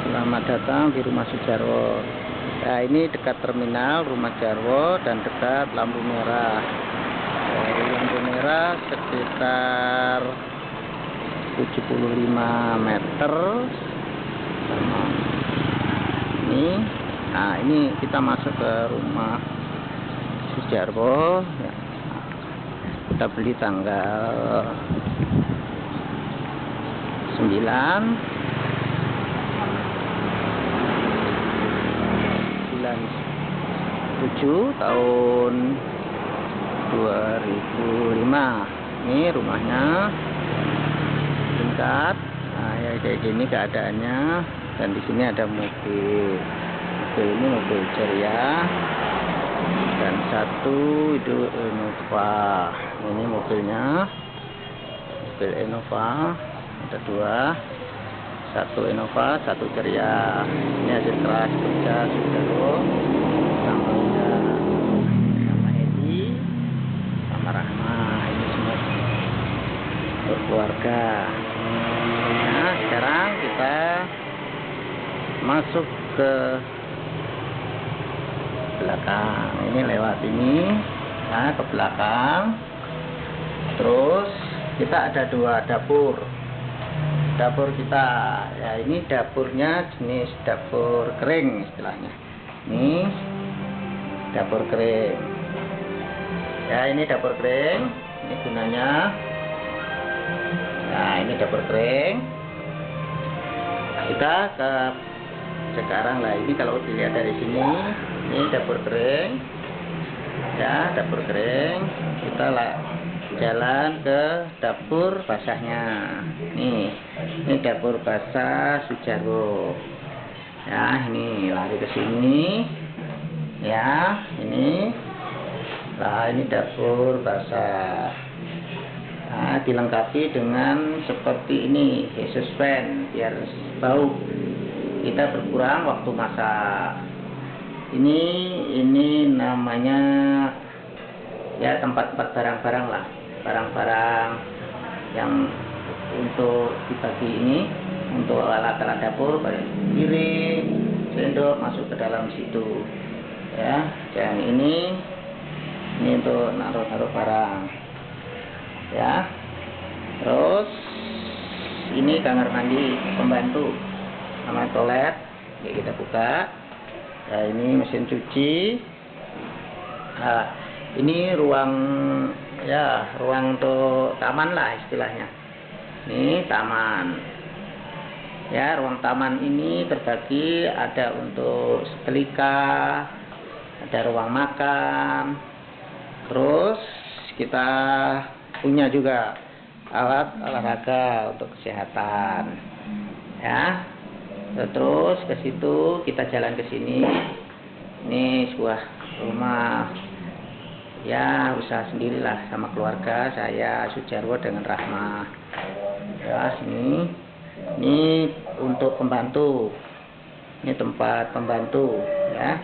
Selamat datang di Rumah Sujarwo. Nah, ini dekat terminal Rumah Jarwo dan dekat lampu merah. Dari lampu merah sekitar 75 meter. Sama ini. Nah, ini kita masuk ke Rumah Sujarwo. Ya. Kita beli tanggal 9 tahun 2005. Ini rumahnya tingkat. Nah, ya kayak gini keadaannya. Dan di sini ada mobil. Mobil ini mobil ceria. Dan satu itu Innova. Ini mobilnya mobil Innova. Ada dua. Satu Innova, satu ceria. Ini hasil keras kerja Sujarwo sama Edi, sama Rahma. Ini semua berkeluarga. Nah, sekarang kita masuk ke belakang. Ini lewat ini, nah ke belakang. Terus kita ada dua dapur. Dapur kita, ya ini dapurnya jenis dapur kering istilahnya. Ini dapur kering. Ya ini dapur kering. Ini gunanya. Nah ini dapur kering. Kita ke sekarang lah. Ini kalau dilihat dari sini, ini dapur kering. Ya dapur kering. Kita lah jalan ke dapur basahnya. Ini dapur basah Sujarwo. Ya, ini lari ke sini. Ya, ini. Nah, ini dapur basah. Nah, dilengkapi dengan seperti ini, Jesus fan biar bau. Kita berkurang waktu masak. Ini namanya ya tempat barang-barang lah. Barang-barang yang untuk dibagi ini, untuk alat-alat dapur, piring, sendok masuk ke dalam situ ya. Dan ini untuk naruh-naruh barang ya. Terus ini kamar mandi pembantu sama toilet. Oke, kita buka ya. Ini mesin cuci. Nah, ini ruang ya, ruang untuk taman lah istilahnya. Ini taman. Ya, ruang taman ini terbagi ada untuk setrika, ada ruang makan. Terus kita punya juga alat olahraga untuk kesehatan. Ya. Terus ke situ kita jalan ke sini. Ini sebuah rumah ya usaha sendirilah sama keluarga saya Sujarwo dengan Rahma. Ya ini untuk pembantu. Ini tempat pembantu ya.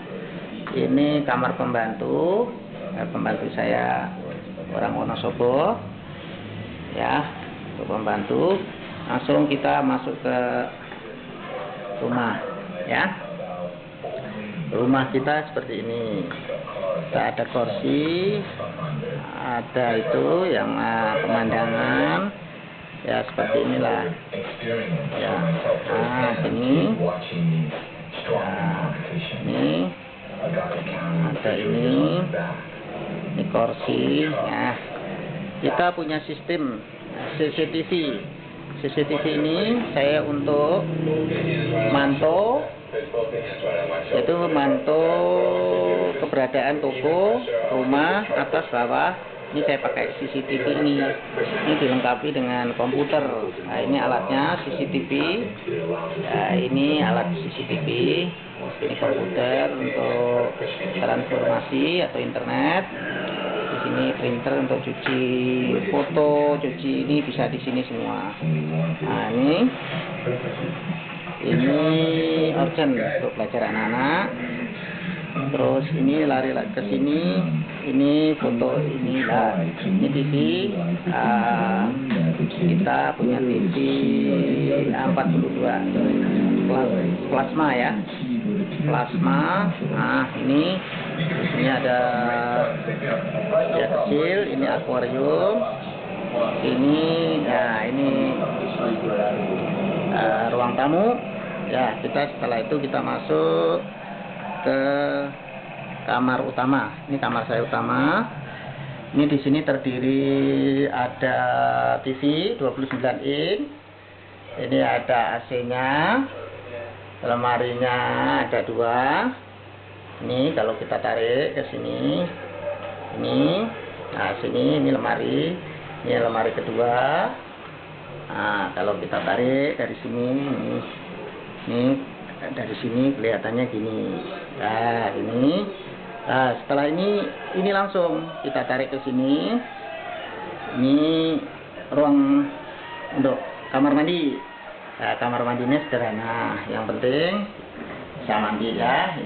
Ini kamar pembantu. Ya, pembantu saya orang Wonosobo. Ya, untuk pembantu. Langsung kita masuk ke rumah ya. Rumah kita seperti ini. Kita ada kursi, ada itu yang pemandangan ya seperti inilah ya. Nah ini nah, ini ada ini kursi ya. Kita punya sistem CCTV ini saya untuk mantau, yaitu memantau keberadaan toko, rumah, atas, bawah. Ini saya pakai CCTV ini. Ini dilengkapi dengan komputer. Nah, ini alatnya CCTV. Nah, ini alat CCTV. Ini komputer untuk transformasi atau internet. Di sini printer untuk cuci foto, cuci ini bisa di sini semua. Nah, ini urgent untuk belajar anak-anak. Terus ini lari ke sini, ini foto ini lah, ini TV. Kita punya TV 42. plasma ya, plasma. Nah ini ada ya kecil, ini akuarium, ini ya ini ruang tamu ya. Setelah itu kita masuk ke kamar utama. Ini kamar saya utama. Ini di sini terdiri ada TV 29 in. Ini ada AC-nya. Lemarinya ada 2. Ini kalau kita tarik ke sini. Nah, sini ini lemari. Ini lemari kedua. Nah, kalau kita tarik dari sini, ini dari sini kelihatannya gini. Nah, ini. Nah, setelah ini langsung kita tarik ke sini. Ini ruang untuk kamar mandi. Nah, kamar mandinya sederhana. Yang penting bisa mandi ya.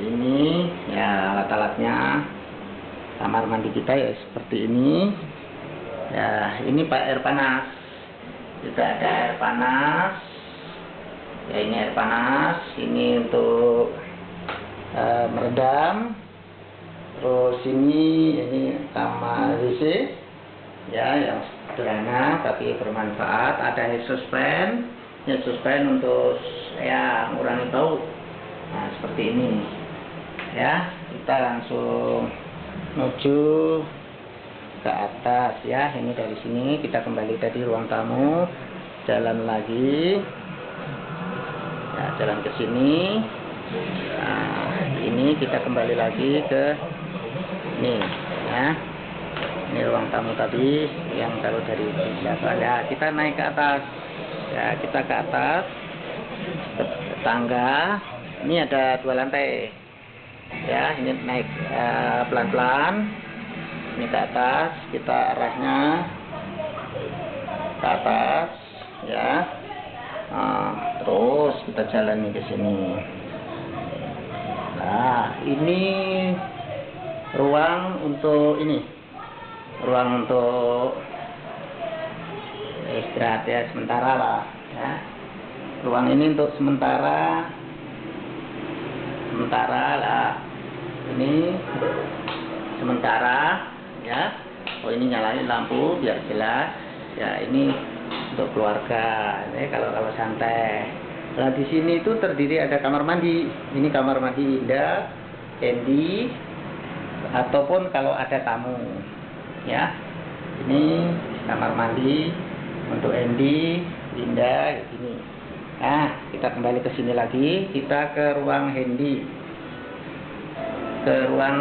Ini ya alat-alatnya kamar mandi kita ya seperti ini. Ya, ini air panas. Juga ada air panas. Ya, ini air panas. Ini untuk meredam. Terus ini kamar WC ya, yang sederhana tapi bermanfaat. Ada exhaust fan untuk ya mengurangi bau. Nah, seperti ini ya. Kita langsung menuju ke atas ya. Ini dari sini kita kembali tadi ruang tamu, jalan lagi ya, jalan ke sini. Nah, ini kita kembali lagi ke ini ya. Ini ruang tamu tadi yang kalau dari belakang ya, kita naik ke atas ya. Kita ke atas ke tangga. Ini ada 2 lantai ya. Ini naik pelan-pelan. Ini ke atas, kita arahnya ke atas ya. Terus kita jalani ke sini. Nah, ini ruang untuk ruang untuk istirahat ya, sementara lah ya. Ruang ini untuk sementara lah. Ini sementara ya. Oh, ini nyalain lampu biar jelas ya. Ini untuk keluarga ini kalau santai. Nah, di sini itu terdiri ada kamar mandi. Ini kamar mandi Winda, Hendy, ataupun kalau ada tamu ya. Ini kamar mandi untuk Hendy, Winda ini. Nah, kita kembali ke sini lagi. Kita ke ruang Hendy. Ke ruang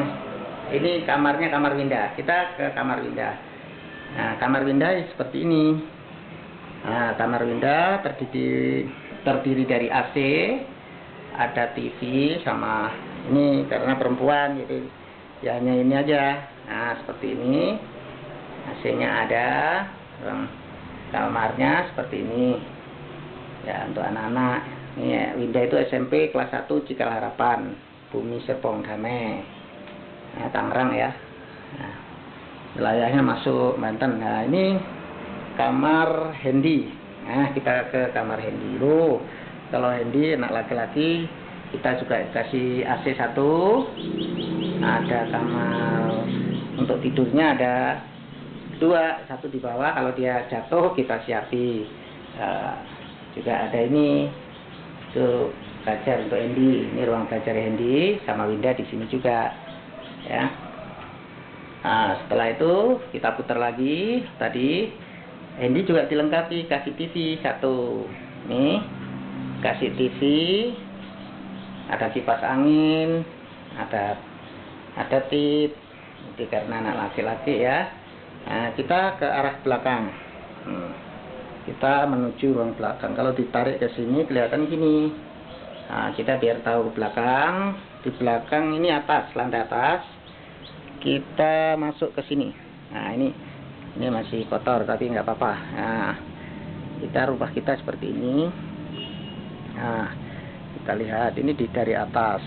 ini kamarnya kamar Winda. Kita ke kamar Winda. Nah, kamar Winda seperti ini. Nah, kamar Winda terdiri dari AC, ada TV sama ini karena perempuan jadi ya hanya ini aja. Nah, seperti ini. AC-nya ada, kamarnya seperti ini. Ya, untuk anak-anak. Ini ya, Winda itu SMP kelas 1 Cikal Harapan, Bumi Serpong Damai. Nah, Tangerang ya. Nah, wilayahnya masuk Banten. Nah, ini kamar Hendy. Nah, kita ke kamar Hendy dulu. Kalau Hendy anak laki-laki, kita juga kasih AC 1. Ada kamar untuk tidurnya ada 2, 1 di bawah. Kalau dia jatuh kita siapi. Juga ada ini untuk belajar untuk Hendy. Ini ruang belajar Hendy sama Winda di sini juga ya. Nah, setelah itu kita putar lagi. Tadi Hendy juga dilengkapi kasih TV 1. Nih, kasih TV, ada kipas angin, ada tip. Jadi karena anak laki-laki ya. Nah, kita ke arah belakang. Kita menuju ruang belakang. Kalau ditarik ke sini kelihatan gini. Nah, kita biar tahu ke belakang. Di belakang ini atas, lantai atas. Kita masuk ke sini. Nah, ini masih kotor tapi nggak apa-apa. Nah, rumah kita seperti ini. Nah, kita lihat ini dari atas.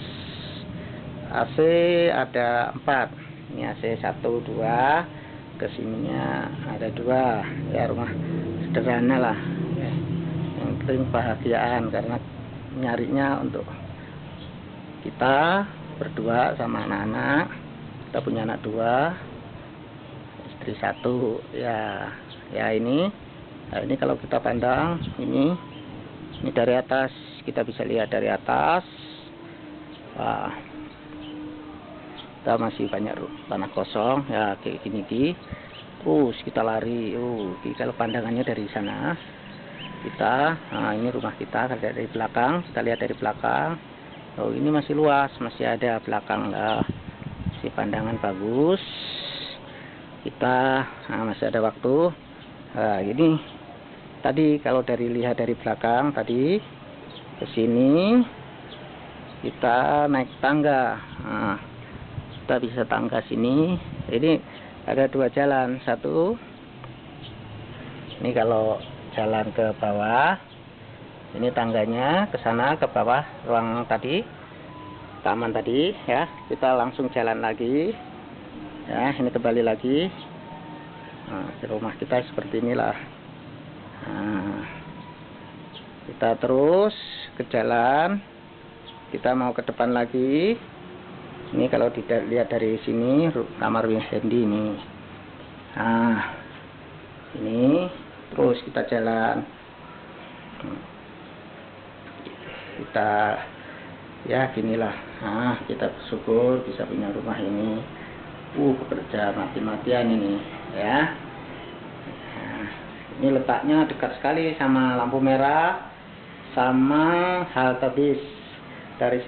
AC ada 4. Ini AC 1, 2. Kesininya ada 2. Ya, rumah sederhana lah. Yang ring bahagiaan, karena nyarinya untuk kita berdua sama anak-anak. Kita punya anak 2, istri 1 ya. Ini nah, ini kalau kita pandang ini dari atas, kita bisa lihat dari atas. Wah, kita masih banyak tanah kosong ya, kayak gini. Terus kita lari, kalau pandangannya dari sana kita, nah ini rumah kita dari belakang, kita lihat dari belakang. Ini masih luas, masih ada belakang lah, masih pandangan bagus. Kita masih ada waktu. Nah, ini tadi kalau lihat dari belakang tadi ke sini, kita naik tangga. Nah, kita bisa tangga sini. Ini ada 2 jalan. Satu, ini kalau jalan ke bawah, ini tangganya ke sana ke bawah ruang tadi, taman tadi ya. Kita langsung jalan lagi ya, ini kembali lagi. Nah, di rumah kita seperti inilah. Nah, kita terus ke jalan. Kita mau ke depan lagi. Ini kalau tidak lihat dari sini kamar Windy ini. Nah, ini terus kita jalan. Kita ya ginilah. Nah, kita bersyukur bisa punya rumah ini. Bekerja mati-matian ini ya. Nah, ini letaknya dekat sekali sama lampu merah, sama halte bis. Dari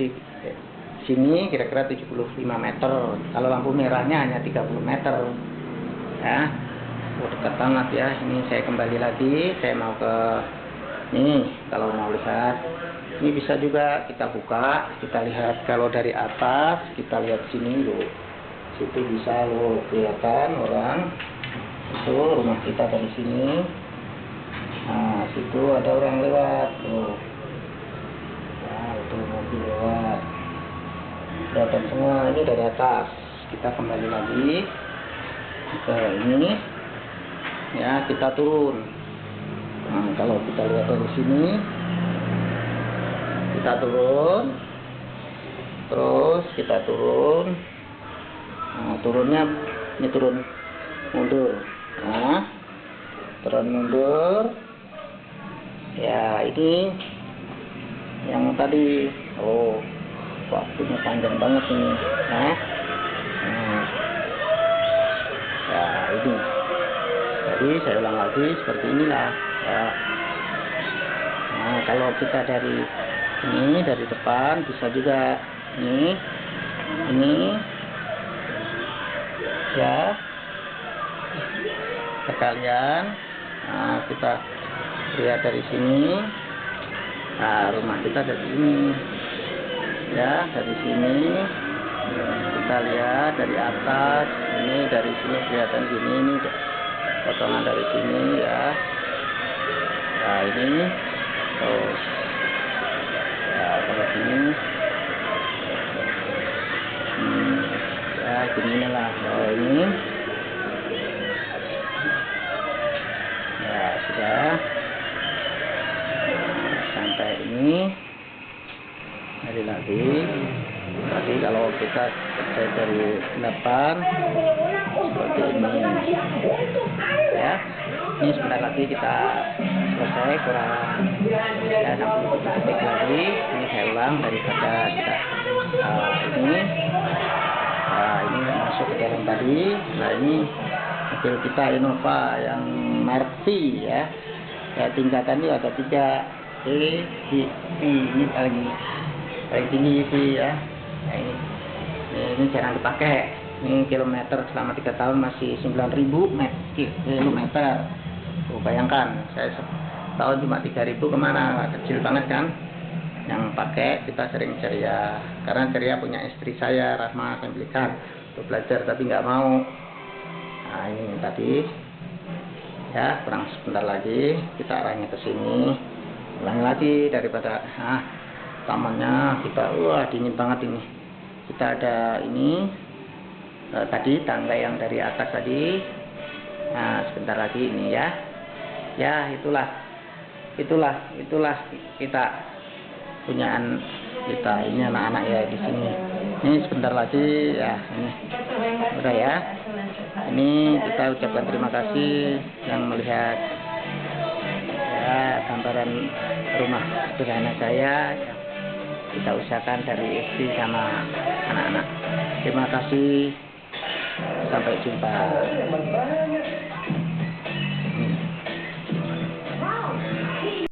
sini kira-kira 75 meter. Kalau lampu merahnya hanya 30 meter ya. Dekat banget ya. Ini saya kembali lagi, saya mau ke ini. Kalau mau lihat ini bisa juga kita buka, kita lihat. Kalau dari atas kita lihat sini loh, situ bisa loh kelihatan orang. Itu rumah kita dari sini. Nah, situ ada orang lewat tuh. Itu mobil lewat, kelihatan semua. Ini dari atas. Kita kembali lagi ke ini ya, kita turun. Nah, kalau kita lihat dari sini, kita turun, terus kita turun. Nah, turunnya ini turun mundur. Nah, turun mundur ya. Ini yang tadi, waktunya panjang banget ini. Nah, ya ini. Jadi saya ulang lagi seperti inilah ya. Nah, kalau kita dari ini dari depan bisa juga ini ya sekalian. Nah, kita lihat dari sini. Nah, rumah kita dari sini ya, dari sini kita lihat dari atas. Ini dari sini kelihatan gini, ini potongan dari sini ya. Nah, ini terus ya, kalau sini ya gini lah. Ini ya sudah sampai ini. Lagi tadi kalau kita cek dari depan seperti ini ya. Ini sebentar lagi kita selesai, kurang ya 60 detik lagi. Ini saya ulang daripada kita ini masuk ke dalam tadi. Nah, ini mobil kita Innova yang merek V ya. Tingkatan ini ada 3 ini paling tinggi sih ya. Nah, ini jarang dipakai. Ini kilometer selama 3 tahun masih 9.000 kilometer. Bayangkan, saya tahun cuma 3.000 kemana, kecil banget kan. Yang pakai kita sering ceria, karena ceria punya istri saya Rahma, saya belikan untuk belajar tapi nggak mau. Nah, ini tadi ya, kurang sebentar lagi kita arahnya ke sini. Ulang lagi daripada tamannya kita, dingin banget ini. Kita ada ini tadi tangga yang dari atas tadi. Nah, sebentar lagi ini ya. Ya, itulah itulah kita punyaan kita ini, anak-anak ya di sini. Ini sebentar lagi ya, ini udah ya. Ini kita ucapkan terima kasih yang melihat ya gambaran rumah sederhana saya yang kita usahakan dari istri sama anak-anak. Terima kasih, sampai jumpa.